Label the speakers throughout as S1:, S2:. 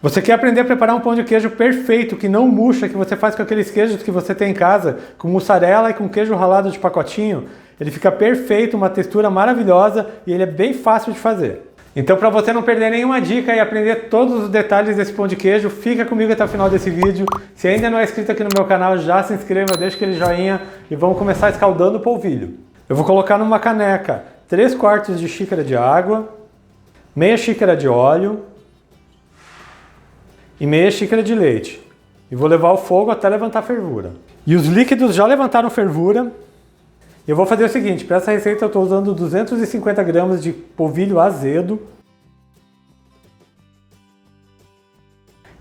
S1: Você quer aprender a preparar um pão de queijo perfeito, que não murcha, que você faz com aqueles queijos que você tem em casa, com mussarela e com queijo ralado de pacotinho? Ele fica perfeito, uma textura maravilhosa e ele é bem fácil de fazer. Então, para você não perder nenhuma dica e aprender todos os detalhes desse pão de queijo, fica comigo até o final desse vídeo. Se ainda não é inscrito aqui no meu canal, já se inscreva, deixa aquele joinha e vamos começar escaldando o polvilho. Eu vou colocar numa caneca 3/4 de xícara de água, meia xícara de óleo e meia xícara de leite. E vou levar ao fogo até levantar fervura. E os líquidos já levantaram fervura. Eu vou fazer o seguinte, para essa receita eu estou usando 250 gramas de polvilho azedo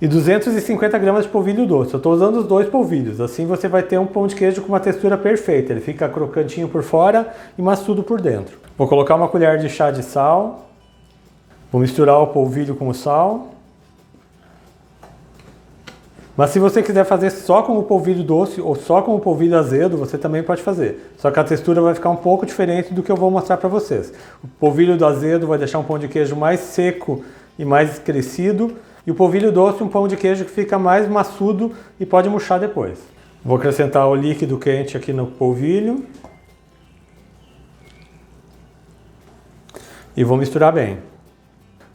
S1: e 250 gramas de polvilho doce. Eu estou usando os dois polvilhos, assim você vai ter um pão de queijo com uma textura perfeita. Ele fica crocantinho por fora e maçudo por dentro. Vou colocar uma colher de chá de sal. Vou misturar o polvilho com o sal. Mas se você quiser fazer só com o polvilho doce ou só com o polvilho azedo, você também pode fazer. Só que a textura vai ficar um pouco diferente do que eu vou mostrar para vocês. O polvilho do azedo vai deixar um pão de queijo mais seco e mais crescido. E o polvilho doce um pão de queijo que fica mais maçudo e pode murchar depois. Vou acrescentar o líquido quente aqui no polvilho. E vou misturar bem.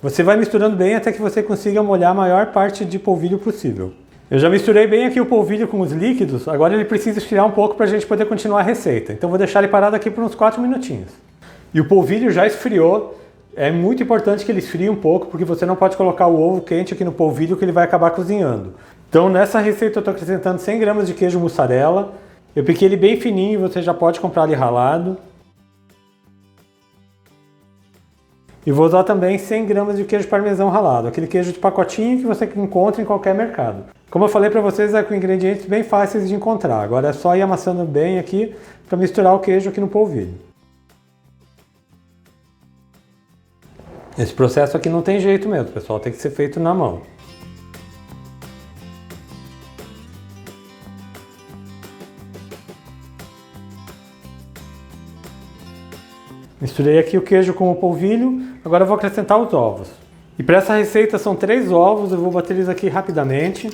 S1: Você vai misturando bem até que você consiga molhar a maior parte de polvilho possível. Eu já misturei bem aqui o polvilho com os líquidos, agora ele precisa esfriar um pouco para a gente poder continuar a receita. Então vou deixar ele parado aqui por uns 4 minutinhos. E o polvilho já esfriou, é muito importante que ele esfrie um pouco, porque você não pode colocar o ovo quente aqui no polvilho que ele vai acabar cozinhando. Então nessa receita eu estou acrescentando 100 gramas de queijo mussarela. Eu piquei ele bem fininho, você já pode comprar ele ralado. E vou usar também 100 gramas de queijo parmesão ralado, aquele queijo de pacotinho que você encontra em qualquer mercado. Como eu falei para vocês, é com ingredientes bem fáceis de encontrar. Agora é só ir amassando bem aqui para misturar o queijo aqui no polvilho. Esse processo aqui não tem jeito mesmo, pessoal, tem que ser feito na mão. Misturei aqui o queijo com o polvilho, agora eu vou acrescentar os ovos. E para essa receita são 3 ovos, eu vou bater eles aqui rapidamente.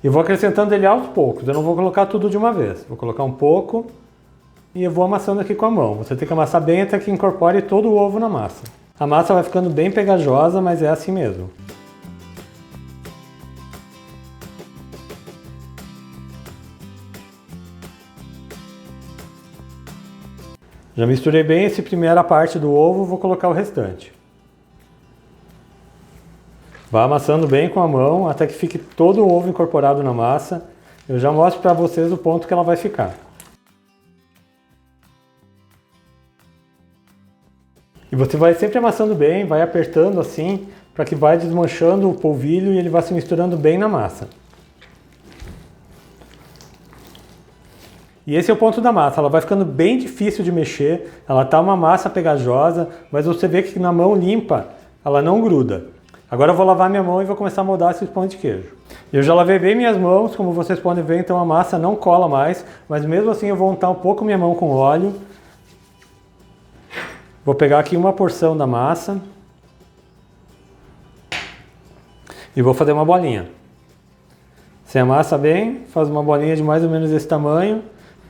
S1: E vou acrescentando ele aos poucos, eu não vou colocar tudo de uma vez. Vou colocar um pouco e eu vou amassando aqui com a mão. Você tem que amassar bem até que incorpore todo o ovo na massa. A massa vai ficando bem pegajosa, mas é assim mesmo. Já misturei bem essa primeira parte do ovo, vou colocar o restante. Vai amassando bem com a mão até que fique todo o ovo incorporado na massa. Eu já mostro para vocês o ponto que ela vai ficar. E você vai sempre amassando bem, vai apertando assim, para que vai desmanchando o polvilho e ele vai se misturando bem na massa. E esse é o ponto da massa, ela vai ficando bem difícil de mexer, ela tá uma massa pegajosa, mas você vê que na mão limpa ela não gruda. Agora eu vou lavar minha mão e vou começar a moldar esses pães de queijo. Eu já lavei bem minhas mãos, como vocês podem ver, então a massa não cola mais, mas mesmo assim eu vou untar um pouco minha mão com óleo. Vou pegar aqui uma porção da massa e vou fazer uma bolinha. Você amassa bem, faz uma bolinha de mais ou menos esse tamanho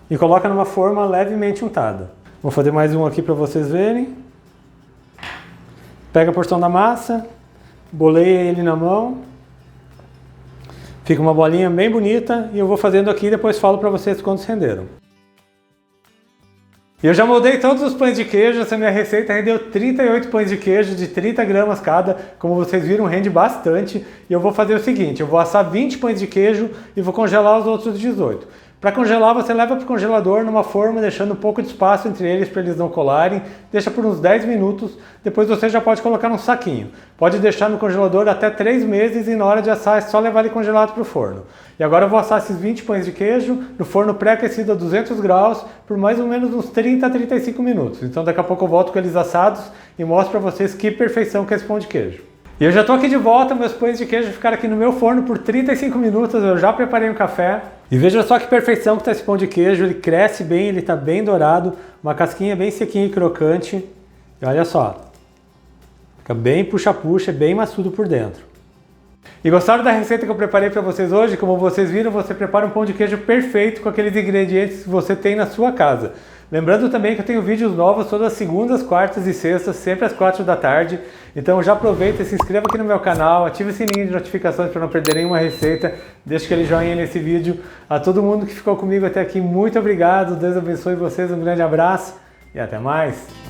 S1: e coloca numa forma levemente untada. Vou fazer mais um aqui para vocês verem. Pega a porção da massa, boleia ele na mão. Fica uma bolinha bem bonita e eu vou fazendo aqui e depois falo para vocês quantos renderam. E eu já moldei todos os pães de queijo, essa minha receita rendeu 38 pães de queijo de 30 gramas cada, como vocês viram rende bastante. E eu vou fazer o seguinte, eu vou assar 20 pães de queijo e vou congelar os outros 18. Para congelar você leva para o congelador numa forma, deixando um pouco de espaço entre eles para eles não colarem, deixa por uns 10 minutos, depois você já pode colocar num saquinho. Pode deixar no congelador até 3 meses e na hora de assar é só levar ele congelado para o forno. E agora eu vou assar esses 20 pães de queijo no forno pré-aquecido a 200 graus por mais ou menos uns 30 a 35 minutos. Então daqui a pouco eu volto com eles assados e mostro para vocês que perfeição que é esse pão de queijo. E eu já estou aqui de volta, meus pães de queijo ficaram aqui no meu forno por 35 minutos, eu já preparei um café. E veja só que perfeição que está esse pão de queijo, ele cresce bem, ele está bem dourado, uma casquinha bem sequinha e crocante. E olha só, Fica bem puxa-puxa, bem maçudo por dentro. E gostaram da receita que eu preparei para vocês hoje? Como vocês viram, você prepara um pão de queijo perfeito com aqueles ingredientes que você tem na sua casa. Lembrando também que eu tenho vídeos novos todas as segundas, quartas e sextas, sempre às 4 da tarde. Então já aproveita e se inscreva aqui no meu canal, ative o sininho de notificações para não perder nenhuma receita. Deixa aquele joinha nesse vídeo. A todo mundo que ficou comigo até aqui, muito obrigado. Deus abençoe vocês, um grande abraço e até mais.